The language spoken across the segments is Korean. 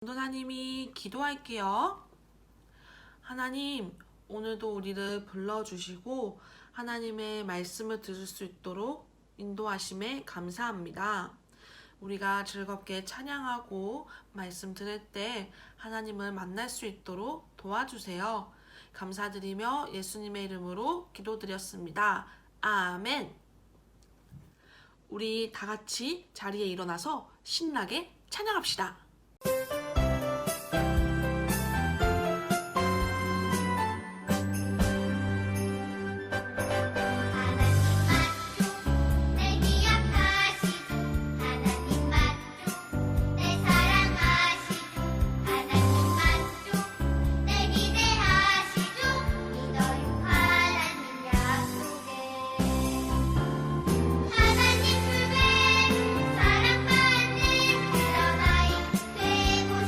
전도사님이 기도할게요. 하나님, 오늘도 우리를 불러주시고 하나님의 말씀을 들을 수 있도록 인도하심에 감사합니다. 우리가 즐겁게 찬양하고 말씀 들을 때 하나님을 만날 수 있도록 도와주세요. 감사드리며 예수님의 이름으로 기도드렸습니다. 아멘. 우리 다 같이 자리에 일어나서 신나게 찬양합시다. 하나님 품에 사랑받는 그런 아이 되고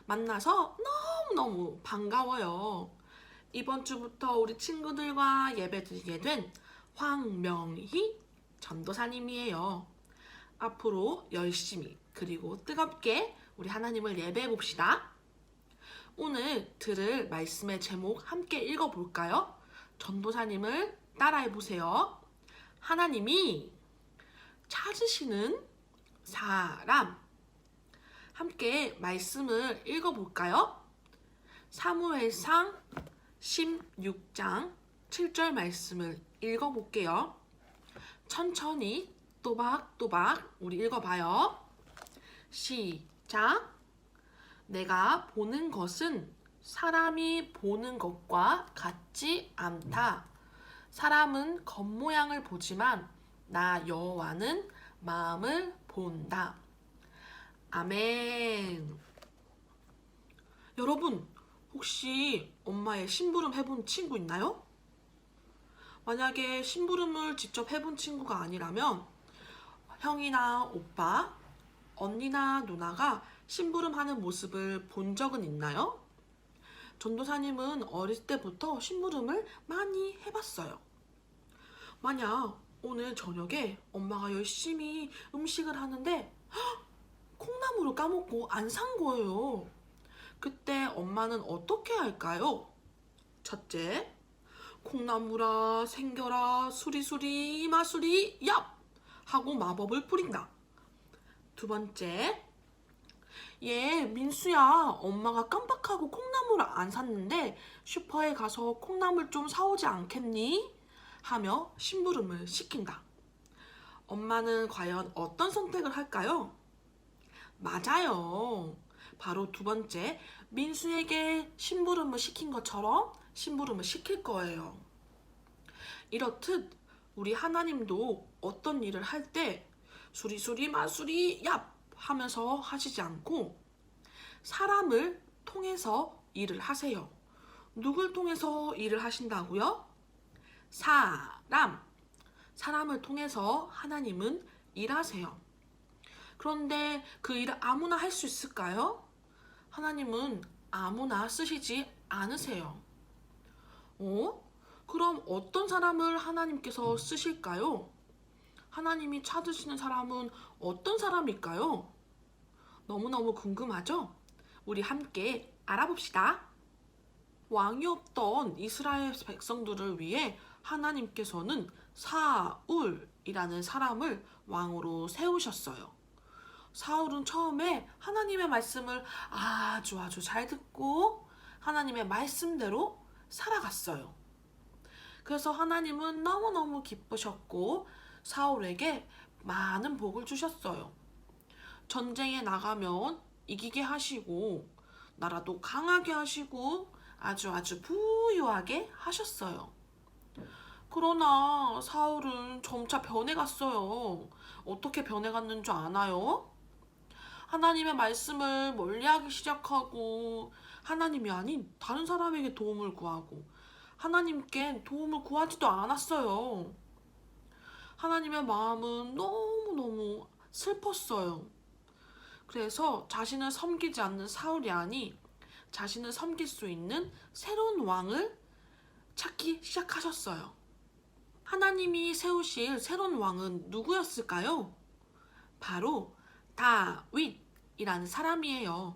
만나서 너무너무 반가워요. 이번 주부터 우리 친구들과 예배 드리게 된 황명희 전도사님이에요. 앞으로 열심히 그리고 뜨겁게 우리 하나님을 예배해 봅시다. 오늘 들을 말씀의 제목 함께 읽어볼까요? 전도사님을 따라해 보세요. 하나님이 찾으시는 사람. 함께 말씀을 읽어볼까요? 사무엘상 16장 7절 말씀을 읽어볼게요. 천천히 또박또박 우리 읽어봐요. 시작. 내가 보는 것은 사람이 보는 것과 같지 않다. 사람은 겉모양을 보지만 나 여호와는 마음을 본다. 아멘. 여러분, 혹시 엄마의 심부름 해본 친구 있나요? 만약에 심부름을 직접 해본 친구가 아니라면 형이나 오빠, 언니나 누나가 심부름하는 모습을 본 적은 있나요? 전도사님은 어릴 때부터 심부름을 많이 해봤어요. 만약 오늘 저녁에 엄마가 열심히 음식을 하는데 콩나물을 까먹고 안 산 거예요. 그때 엄마는 어떻게 할까요? 첫째, 콩나물아 생겨라 수리수리 마수리 얍! 하고 마법을 뿌린다. 두 번째, 민수야, 엄마가 깜빡하고 콩나물을 안 샀는데 슈퍼에 가서 콩나물 좀 사오지 않겠니? 하며 심부름을 시킨다. 엄마는 과연 어떤 선택을 할까요? 맞아요. 바로 두 번째, 민수에게 심부름을 시킨 것처럼 심부름을 시킬 거예요. 이렇듯 우리 하나님도 어떤 일을 할 때 수리수리 마수리 얍 하면서 하시지 않고 사람을 통해서 일을 하세요. 누굴 통해서 일을 하신다고요? 사람을 통해서 하나님은 일하세요. 그런데 그 일을 아무나 할 수 있을까요? 하나님은 아무나 쓰시지 않으세요. 그럼 어떤 사람을 하나님께서 쓰실까요? 하나님이 찾으시는 사람은 어떤 사람일까요? 너무너무 궁금하죠? 우리 함께 알아봅시다. 왕이 없던 이스라엘 백성들을 위해 하나님께서는 사울이라는 사람을 왕으로 세우셨어요. 사울은 처음에 하나님의 말씀을 아주 잘 듣고 하나님의 말씀대로 살아갔어요. 그래서 하나님은 너무너무 기쁘셨고 사울에게 많은 복을 주셨어요. 전쟁에 나가면 이기게 하시고 나라도 강하게 하시고 아주 부유하게 하셨어요. 그러나 사울은 점차 변해갔어요. 어떻게 변해갔는 줄 아나요? 하나님의 말씀을 멀리하기 시작하고 하나님이 아닌 다른 사람에게 도움을 구하고 하나님께 도움을 구하지도 않았어요. 하나님의 마음은 너무너무 슬펐어요. 그래서 자신을 섬기지 않는 사울이 아니 자신을 섬길 수 있는 새로운 왕을 찾기 시작하셨어요. 하나님이 세우실 새로운 왕은 누구였을까요? 바로 다윗이라는 사람이에요.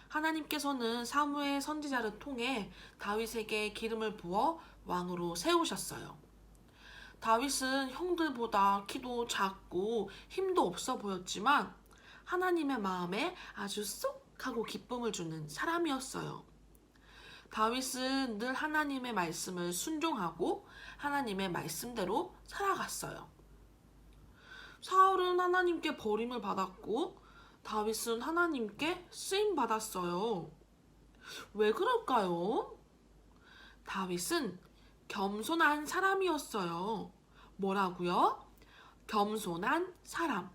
하나님께서는 사무엘 선지자를 통해 다윗에게 기름을 부어 왕으로 세우셨어요. 다윗은 형들보다 키도 작고 힘도 없어 보였지만 하나님의 마음에 아주 쏙 하고 기쁨을 주는 사람이었어요. 다윗은 늘 하나님의 말씀을 순종하고 하나님의 말씀대로 살아갔어요. 사울은 하나님께 버림을 받았고 다윗은 하나님께 쓰임 받았어요. 왜 그럴까요? 다윗은 겸손한 사람이었어요. 뭐라고요? 겸손한 사람.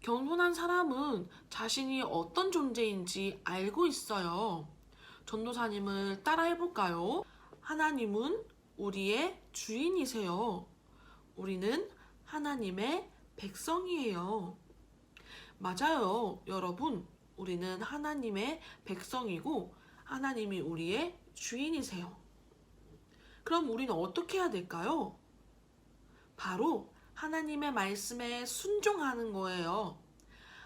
겸손한 사람은 자신이 어떤 존재인지 알고 있어요. 전도사님을 따라 해볼까요? 하나님은 우리의 주인이세요. 우리는 하나님의 백성이에요. 맞아요. 여러분, 우리는 하나님의 백성이고 하나님이 우리의 주인이세요. 그럼 우리는 어떻게 해야 될까요? 바로 하나님의 말씀에 순종하는 거예요.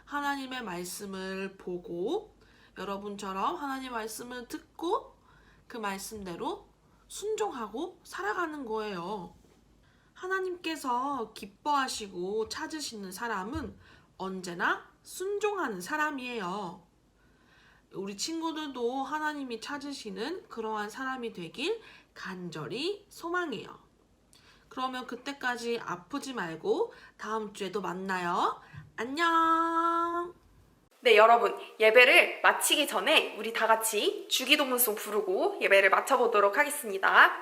하나님의 말씀을 보고 여러분처럼 하나님의 말씀을 듣고 그 말씀대로 순종하고 살아가는 거예요. 하나님께서 기뻐하시고 찾으시는 사람은 언제나 순종하는 사람이에요. 우리 친구들도 하나님이 찾으시는 그러한 사람이 되길 간절히 소망해요. 그러면 그때까지 아프지 말고 다음 주에도 만나요. 안녕. 네, 여러분, 예배를 마치기 전에 우리 다 같이 주기도문송 부르고 예배를 마쳐보도록 하겠습니다.